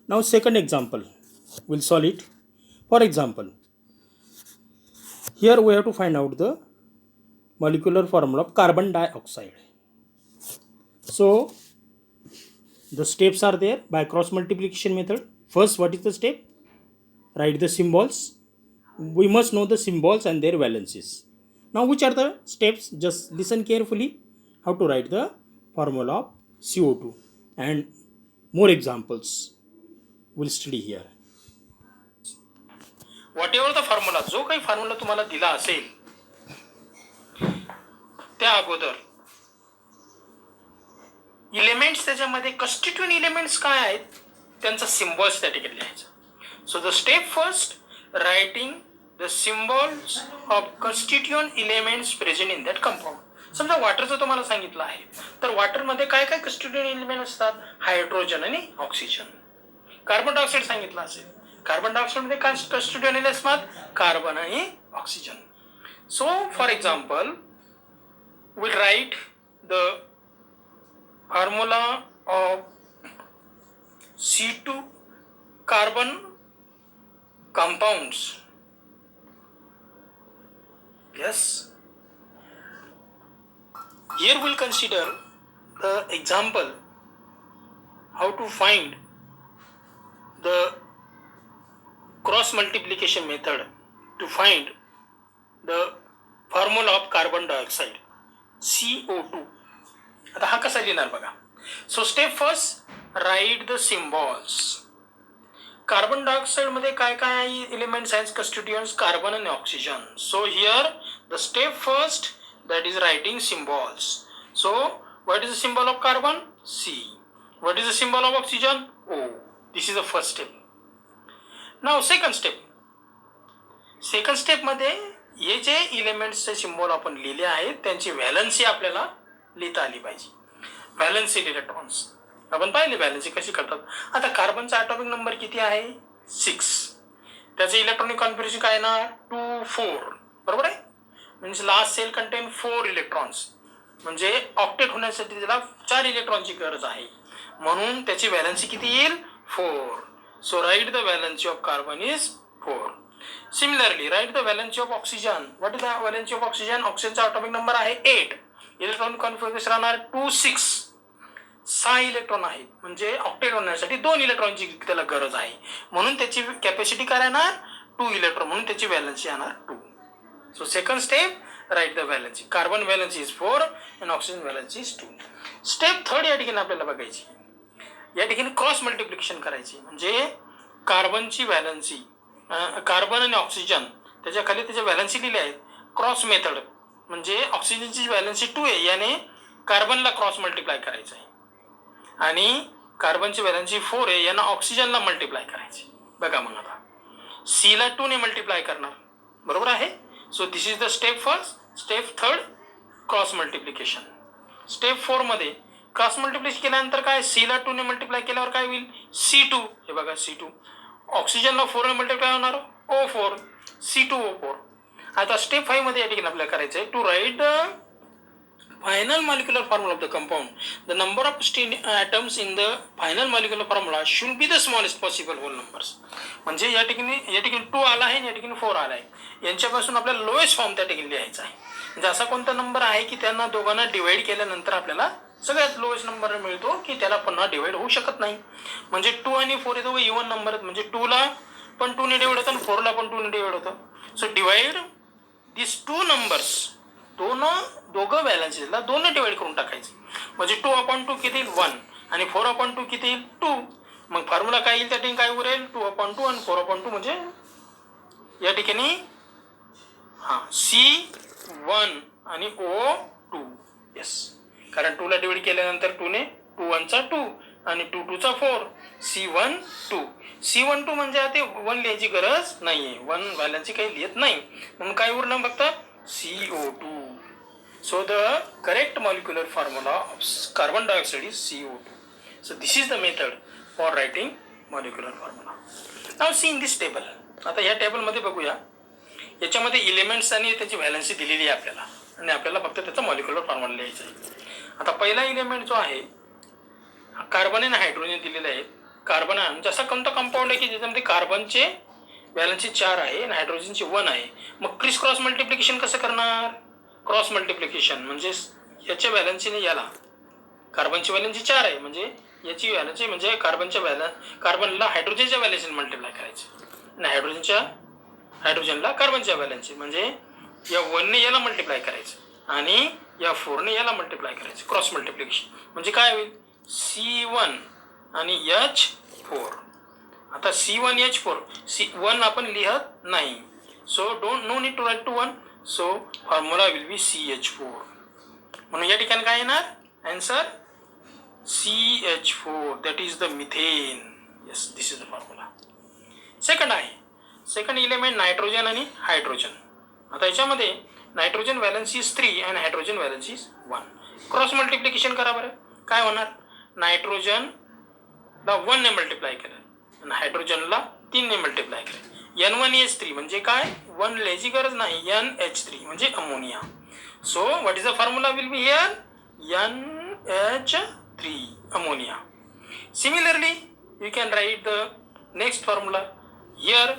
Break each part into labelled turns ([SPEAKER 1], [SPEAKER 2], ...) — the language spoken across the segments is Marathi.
[SPEAKER 1] Now second example, we'll solve it. For example, here we have to find out the molecular formula of carbon dioxide. So the steps are there by cross multiplication method. First, what is the step? Write the symbols. We must know the symbols and their valences. Now which are the steps? Just listen carefully how to write the formula of CO2 and more examples we'll study here. Whatever the formula, जो काही फॉर्म्युला तुम्हाला दिला असेल त्या अगोदर इलेमेंट्स त्याच्यामध्ये कन्स्टिट्यूएंट इलेमेंट्स काय आहेत त्यांचा सिम्बॉल्स त्या ठिकाणी लिहायचा. So the step first, writing the symbols of constituent elements present in that compound. समजा वॉटरचं तुम्हाला सांगितलं आहे तर वॉटरमध्ये काय काय कन्स्टिट्यूएंट इलेमेंट असतात? हायड्रोजन आणि ऑक्सिजन. कार्बन डायऑक्साईड सांगितलं असेल, कार्बन डायऑक्साईड मध्ये काय कन्स्टिट्यूएंट एलिमेंट असतात? कार्बन आणि oxygen. So for example we'll write the formula of C2 carbon compounds. Yes. Here we'll consider the example how to find the cross multiplication method to find the formula of carbon dioxide CO2. आता हा कसा लिहिणार बघा. So step first, write the symbols. Carbon dioxide मध्ये काय काय एलिमेंट्स आहेत कन्स्टिट्यूएंट्स? कार्बन आणि oxygen. So here the step first that is writing symbols. So what is the symbol of carbon? C. What is the symbol of oxygen? O. This is the first step. Now second step. Second step मध्ये हे जे इलेमेंट्सचे सिम्बॉल आपण लिहिले आहेत त्यांची व्हॅलन्सी आपल्याला लिहिता आली पाहिजे. व्हॅलन्सी इलेक्ट्रॉन्स आपण पाहिले व्हॅलन्सी कशी करतात. आता कार्बनचा ॲटॉमिक नंबर किती आहे? 6. त्याचे इलेक्ट्रॉनिक कॉन्फिगरेशन काय ना 2 4. बरोबर आहे. म्हणजे लास्ट सेल कंटेन 4 इलेक्ट्रॉन्स. म्हणजे ऑक्टेट होण्यासाठी त्याला 4 इलेक्ट्रॉनची गरज आहे. म्हणून त्याची व्हॅलन्सी किती येईल? 4. So write the valency of carbon is 4. Similarly, write the valency of oxygen. What is the valency of oxygen? Oxygen चा atomic number आहे 8. इलेक्ट्रॉनिक कॉन्फिगरेशन राहणार 2 6. 6 इलेक्ट्रॉन आहेत. म्हणजे ऑक्टेट होण्यासाठी 2 इलेक्ट्रॉनची त्याला गरज आहे. म्हणून त्याची कॅपॅसिटी काय राहणार? 2 इलेक्ट्रॉन. म्हणून त्याची व्हॅलन्सी येणार 2. So second step, write the valency. Carbon valency is 4 आणि oxygen valency is 2. Step third या ठिकाणी आपल्याला बघायची. या ठिकाणी क्रॉस मल्टिप्लिकेशन करायची. म्हणजे कार्बनची व्हॅलन्सी, कार्बन आणि ऑक्सिजन त्याच्या खाली त्याच्या व्हॅलन्सी लिहिल्या आहेत. क्रॉस मेथड म्हणजे ऑक्सिजनची व्हॅलन्सी 2 आहे, याने कार्बनला क्रॉस मल्टिप्लाय करायचं आहे आणि कार्बनची व्हॅलन्सी 4 आहे, यानं ऑक्सिजनला मल्टिप्लाय करायची. बघा मग आता सीला 2 ने मल्टिप्लाय करणार. बरोबर आहे. So this is the step first. Step third, cross multiplication. Step 4 मध्ये क्रॉस मल्टिप्लिकेशन केल्यानंतर काय? सीला 2 ने मल्टिप्लाय केल्यावर काय होईल? C2. हे बघा C2. ऑक्सिजनला 4 ने मल्टिप्लाय होणार O4, C2O4. आता स्टेप 5 मध्ये या ठिकाणी आपल्याला करायचं आहे to write the final molecular formula of the compound. The number of atoms in the final molecular formula should be the smallest possible whole numbers. म्हणजे या ठिकाणी 2 आला आहे आणि या ठिकाणी 4 आला आहे. यांच्यापासून आपल्याला लोएस्ट फॉर्म त्या ठिकाणी लिहायचा आहे. म्हणजे असा कोणता नंबर आहे की त्यांना दोघांना डिवाइड केल्यानंतर आपल्याला सगळ्यात लोएस्ट नंबर मिळतो की त्याला पुन्हा डिवाइड होऊ शकत नाही. म्हणजे 2 आणि 4 हे दोघं इव्हन नंबर आहेत. म्हणजे 2 ला पण 2 ने डिवाइड होतं आणि 4 ला पण 2 ने डिवाइड होतं. सो डिवाइड दिस 2 नंबर्स. दोघं व्हॅलन्सीला 2 ने डिवाइड करून टाकायचे. म्हणजे 2/2 किती येईल? 1 आणि 4/2 किती येईल? 2. मग फॉर्म्युला काय येईल त्या ठिकाणी? काय उरेल? 2/2 आणि 4/2 म्हणजे या ठिकाणी C1 आणि O2. येस, कारण 2 ला डिवाइड केल्यानंतर 2 ने 2 1 चा 2 आणि 2 2 चा 4. C1 2. C12 म्हणजे आता 1 लिहायची गरज नाहीये. 1 व्हॅलन्सी काही लिहित नाही. म्हणून काय उरलं फक्त CO2. So the correct molecular formula of carbon dioxide is CO2. So this is the method for writing molecular formula. Now see in this table. आता या टेबलमध्ये बघूया. याच्यामध्ये इलेमेंट्स आणि त्याची व्हॅलन्सी दिलेली आहे आपल्याला आणि आपल्याला फक्त त्याचा मॉलिक्युलर फॉर्म्युला लिहायचा आहे. आता पहिला इलेमेंट जो आहे कार्बन आणि हायड्रोजन दिलेले आहेत. कार्बन आयन जसा कोणता कंपाऊंड आहे की ज्याच्यामध्ये कार्बनचे व्हॅलन्सी 4 आहे आणि हायड्रोजनचे 1 आहे. मग क्रिस क्रॉस मल्टिप्लिकेशन कसं करणार? क्रॉस मल्टिप्लिकेशन म्हणजे याच्या व्हॅलन्सीने याला, कार्बनची व्हॅलन्सी 4 आहे म्हणजे याची व्हॅलन्सी म्हणजे कार्बनला हायड्रोजनच्या व्हॅलन्सीने मल्टिप्लाय करायचं आणि हायड्रोजनला कार्बनच्या व्हॅलन्सी म्हणजे या 1ने याला मल्टिप्लाय करायचं आणि या 4ने याला मल्टिप्लाय करायचं. क्रॉस मल्टिप्लिकेशन म्हणजे काय होईल? C1 आणि H4. आता C1H4 C1 आपण लिहत नाही, so no need to write to 1, so formula will be CH4. म्हणून या ठिकाणी काय येणार? Answer CH4, that is the methane. Yes, this is the formula. Second आहे, सेकंड इलेमेंट नायट्रोजन आणि हायड्रोजन. आता याच्यामध्ये नायट्रोजन व्हॅलन्सी 3 आणि हायड्रोजन व्हॅलन्सी 1. क्रॉस मल्टिप्लिकेशन करा बरं. काय होणार? नायट्रोजनला 1ने मल्टिप्लाय केलं आणि हायड्रोजनला 3ने मल्टिप्लाय केलं. N1H3 म्हणजे काय? 1 लिहायची गरज नाही, NH3 म्हणजे ammonia. So what is the formula will be here? NH3 ammonia. Similarly, you can write the next formula. Here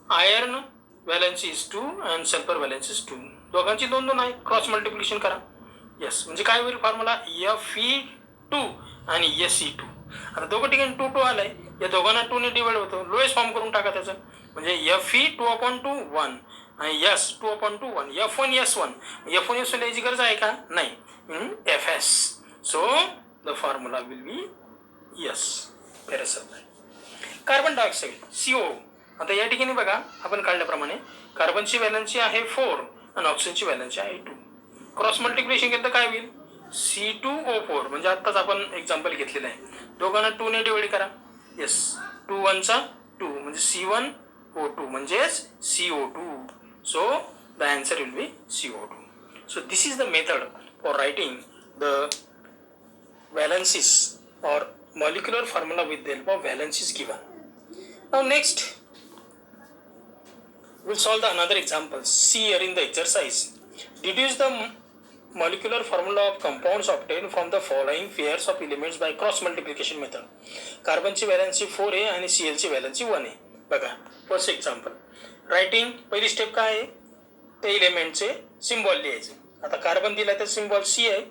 [SPEAKER 1] iron valence is 2 and sulfur valence is 2. दोघांची 2 आहे. क्रॉस मल्टिप्लिकेशन करा. येस, म्हणजे काय होईल फॉर्म्युला? Fe2 आणि Se2. आता दोघं ठिकाणी 2 आलाय, या दोघांना 2ने डिवाइड होतो. लोएस्ट फॉर्म करून टाका त्याचं, म्हणजे Fe2/2 1 आणि S 2/2 1. F1 S1 लिहायची गरज आहे का? नाही, Fs. So the formula will be yes, ferrous. Carbon dioxide CO. आता या ठिकाणी बघा आपण काढल्याप्रमाणे कार्बनची व्हॅलन्सी आहे 4 आणि ऑक्सिजनची व्हॅलन्सी आहे 2. क्रॉस मल्टिप्लिकेशन केलं तर काय होईल? C2O4 म्हणजे आत्ताच आपण एक्झाम्पल घेतलेलं आहे. दोघांना 2ने डिवाइड करा. येस, 2 1 2 म्हणजे C1O2 म्हणजेच CO2. So the answer will be CO2. So this is the method for writing the valencies or molecular formula with the help of valencies given. Now next we'll solve the another example. See here in the exercise. Deduce the molecular formula of compounds obtained from the following pairs of elements by cross multiplication method. कार्बनची व्हॅलन्सी 4 आहे आणि Cl ची व्हॅलन्सी 1 आहे. बघा फर्स्ट एक्झाम्पल. रायटिंग पहिली स्टेप काय आहे? त्या एलिमेंटचे सिम्बॉल लिहायचे. आता कार्बन दिला तर सिम्बॉल C आहे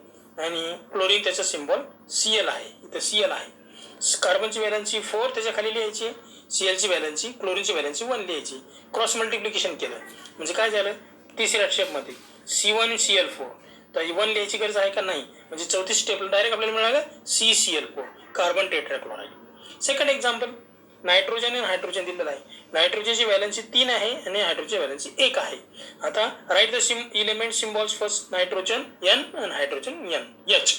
[SPEAKER 1] आणि क्लोरीन त्याचा सिम्बॉल Cl आहे. इथं Cl आहे. कार्बनची व्हॅलन्सी 4 त्याच्या खाली लिहायची, Clची व्हॅलन्सी, क्लोरीनची व्हॅलन्सी 1 लिहायची. क्रॉस मल्टिप्लिकेशन केलं म्हणजे काय झालं? तिसऱ्या स्टेपमध्ये C1 Cl4 तर 1 लिहायची गरज आहे का? नाही, म्हणजे चौथी स्टेपला डायरेक्ट आपल्याला मिळालं CCl4 carbon tetrachloride. Second example, nitrogen आणि हायड्रोजन दिलेलं आहे. नायट्रोजनची व्हॅलन्सी 3 आहे आणि हायड्रोजनची व्हॅलन्सी 1 आहे. आता write the element symbols first. Nitrogen N and hydrogen H.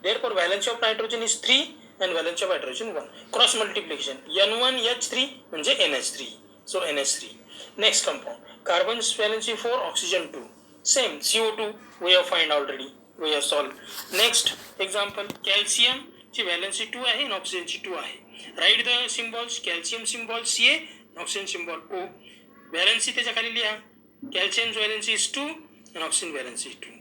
[SPEAKER 1] Therefore valence of nitrogen is 3 and valence of hydrogen 1. Cross multiplication N1H3 म्हणजे NH3. So NH3. Next compound. Carbon's valency 4, oxygen 2. Same CO2 we have find already. We have solved. Next example, calcium ची व्हॅलन्सी 2 आहे आणि ऑक्सिजनची 2 आहे. Write the symbols. Calcium symbol Ca, oxygen symbol O. Valency त्याच्या खाली लिहा. कॅल्शियम व्हॅलन्सी इज 2 आणि ऑक्सिजन व्हॅलन्सी 2.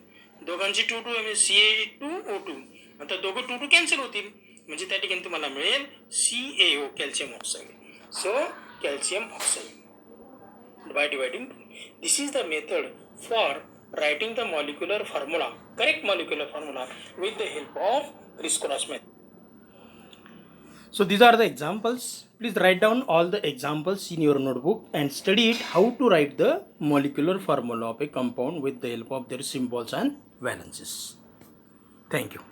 [SPEAKER 1] दोघांची 2 म्हणजे Ca2O2. आता दोघं 2 कॅन्सल होतील म्हणजे त्या ठिकाणी तुम्हाला मिळेल CaO, calcium oxide. So calcium oxide by dividing 2. This is the method for writing the molecular formula, correct molecular formula with the help of criss-cross method. So these are the examples. Please write down all the examples in your notebook and study it how to write the molecular formula of a compound with the help of their symbols and valences. Thank you.